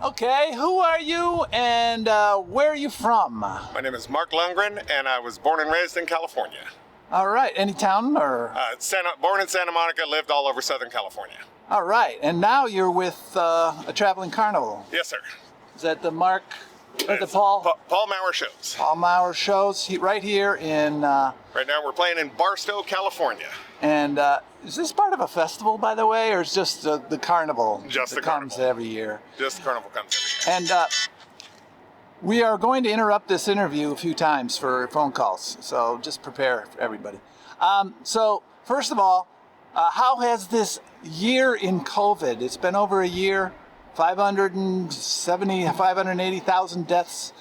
Okay, who are you and where are you from? My name is Marque Lundgrend, and I was born and raised in California. All right, any town or? Born in Santa Monica, lived all over Southern California. All right, and now you're with a traveling carnival. Yes, sir. Is that the Paul Maurer Shows. Paul Maurer Shows, right here in... Right now we're playing in Barstow, California. And is this part of a festival, by the way, or is just the carnival Just that the comes carnival. every year? Just the carnival comes every year. And we are going to interrupt this interview a few times for phone calls, so just prepare, everybody. So, first of all, how has this year in COVID, it's been over a year, 580,000 deaths.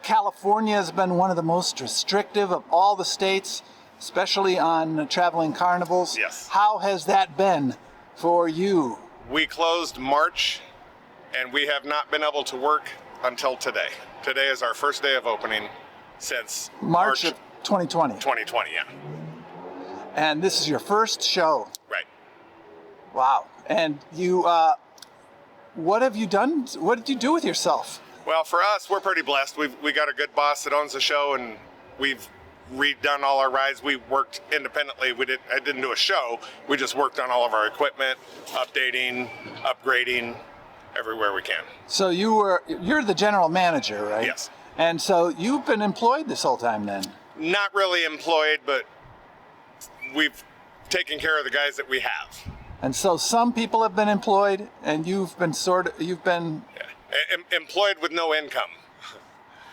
California has been one of the most restrictive of all the states, especially on traveling carnivals. Yes. How has that been for you? We closed March, and we have not been able to work until today. Today is our first day of opening since March of 2020. 2020, yeah. And this is your first show. Right. Wow. And you, what have you done? What did you do with yourself? Well, for us, we're pretty blessed. We got a good boss that owns the show, and we've redone all our rides. We worked independently. I didn't do a show. We just worked on all of our equipment, updating, upgrading, everywhere we can. So you're the general manager, right? Yes. And so you've been employed this whole time then? Not really employed, but we've taken care of the guys that we have. And so some people have been employed, and you've been employed with no income.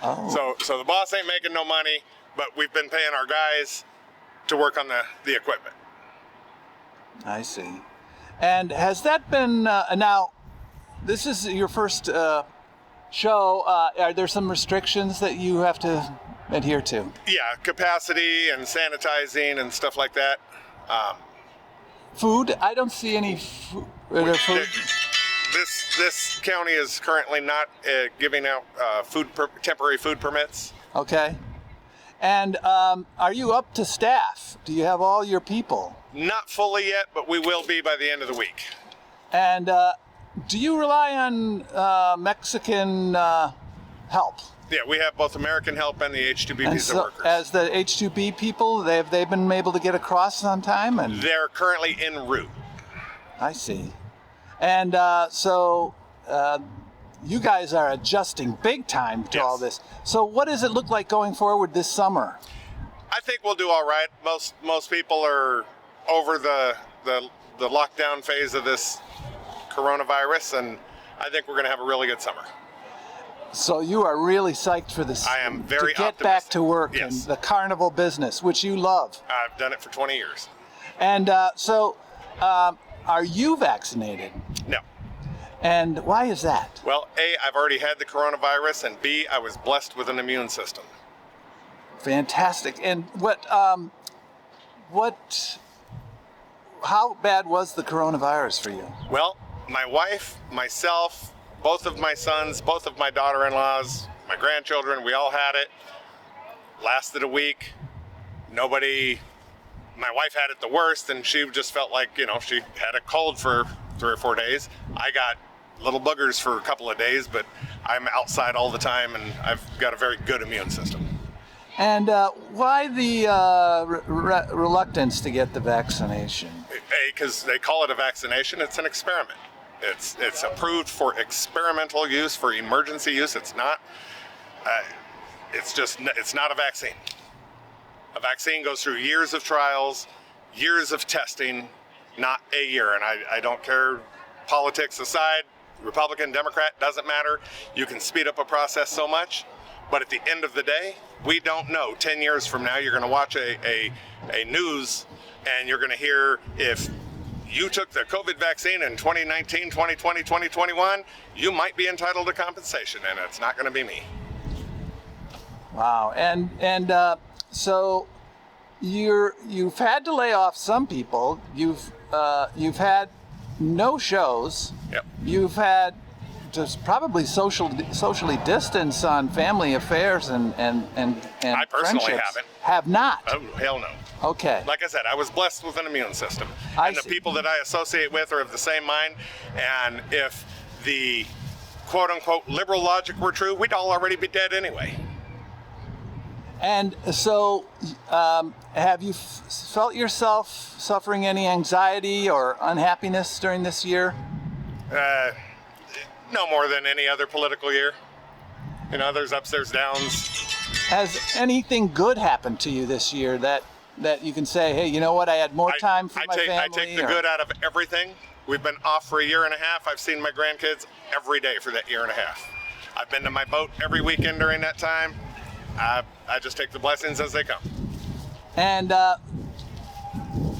Oh. So the boss ain't making no money, but we've been paying our guys to work on the equipment. I see. And has that been, now, this is your first show. Are there some restrictions that you have to adhere to? Yeah, capacity and sanitizing and stuff like that. Food? I don't see any food. This county is currently not giving out temporary food permits. Okay. And are you up to staff? Do you have all your people? Not fully yet, but we will be by the end of the week. And do you rely on Mexican help? Yeah, we have both American help and the H-2B And visa so, workers. as the H-2B people, they've been able to get across on time? And they're currently en route. I see. And so you guys are adjusting big time to all this. So what does it look like going forward this summer? I think we'll do all right. Most people are over the lockdown phase of this coronavirus, and I think we're going to have a really good summer. So you are really psyched for this. I am very to get optimistic. back to work Yes. in the carnival business, which you love. I've done it for 20 years. And are you vaccinated? No. And why is that? Well, A, I've already had the coronavirus, and B, I was blessed with an immune system. Fantastic. And how bad was the coronavirus for you? Well, my wife, myself, both of my sons, both of my daughter-in-laws, my grandchildren, we all had it. Lasted a week. My wife had it the worst, and she just felt like, she had a cold for 3 or 4 days. I got little boogers for a couple of days, but I'm outside all the time, and I've got a very good immune system. And why the reluctance to get the vaccination? Because they call it a vaccination. It's an experiment. It's approved for experimental use, for emergency use. It's not. It's not a vaccine. A vaccine goes through years of trials, years of testing, not a year. And I don't care, politics aside, Republican, Democrat, doesn't matter. You can speed up a process so much, but at the end of the day, we don't know. 10 years from now, you're going to watch a news, and you're going to hear if you took the COVID vaccine in 2019, 2020, 2021, you might be entitled to compensation, and it's not going to be me. Wow. And so you've had to lay off some people. You've had no shows. Yep. You've had to probably socially distance on family affairs and I personally friendships. haven't. Have not. Oh, hell no. Okay. Like I said, I was blessed with an immune system. I And the see. people that I associate with are of the same mind. And if the quote-unquote liberal logic were true, we'd all already be dead anyway. And so, have you felt yourself suffering any anxiety or unhappiness during this year? No more than any other political year. You know, there's ups, there's downs. Has anything good happened to you this year that you can say, hey, you know what, I had more time for my family? I take the good out of everything. We've been off for a year and a half. I've seen my grandkids every day for that year and a half. I've been to my boat every weekend during that time. I just take the blessings as they come. And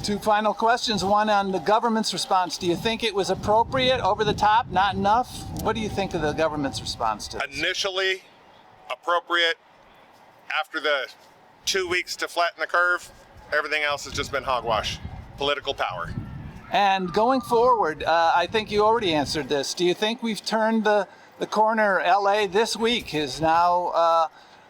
two final questions. One on the government's response. Do you think it was appropriate, over the top, not enough? What do you think of the government's response to this? Initially appropriate. After the 2 weeks to flatten the curve, everything else has just been hogwash. Political power. And going forward, I think you already answered this. Do you think we've turned the corner? LA this week has now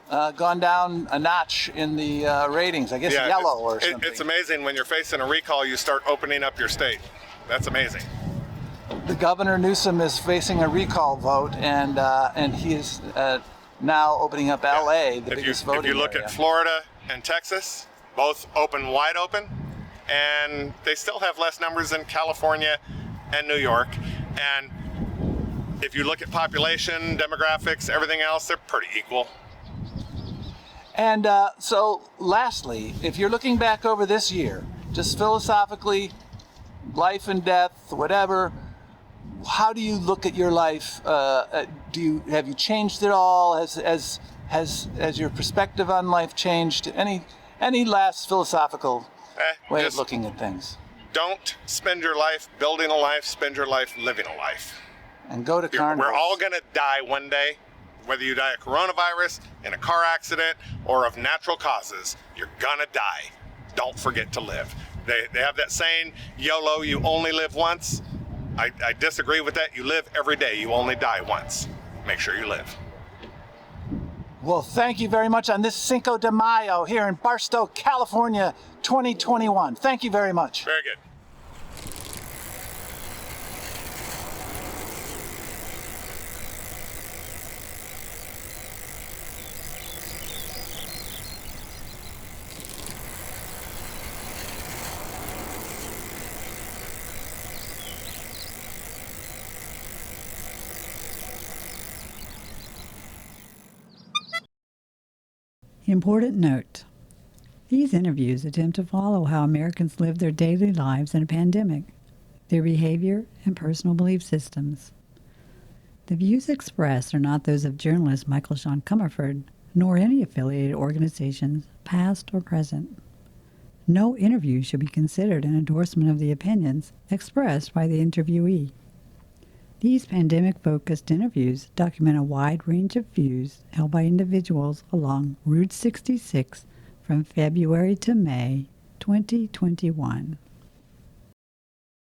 gone down a notch in the ratings, I guess yellow or something. It's amazing when you're facing a recall, you start opening up your state. That's amazing. The Governor Newsom is facing a recall vote, and he is now opening up LA, the biggest voting area. If you look at Florida and Texas, both wide open, and they still have less numbers than California and New York. And if you look at population, demographics, everything else, they're pretty equal. And so lastly, if you're looking back over this year, just philosophically, life and death, whatever, how do you look at your life? Have you changed at all? Has your perspective on life changed? Any last philosophical way of looking at things? Don't spend your life building a life, spend your life living a life. And go to carnivals. We're all gonna die one day. Whether you die of coronavirus, in a car accident, or of natural causes, you're gonna die. Don't forget to live. They have that saying, YOLO, you only live once. I disagree with that. You live every day. You only die once. Make sure you live. Well, thank you very much on this Cinco de Mayo here in Barstow, California, 2021. Thank you very much. Very good. Important note. These interviews attempt to follow how Americans live their daily lives in a pandemic, their behavior, and personal belief systems. The views expressed are not those of journalist Michael Sean Comerford, nor any affiliated organizations, past or present. No interview should be considered an endorsement of the opinions expressed by the interviewee. These pandemic-focused interviews document a wide range of views held by individuals along Route 66 from February to May 2021.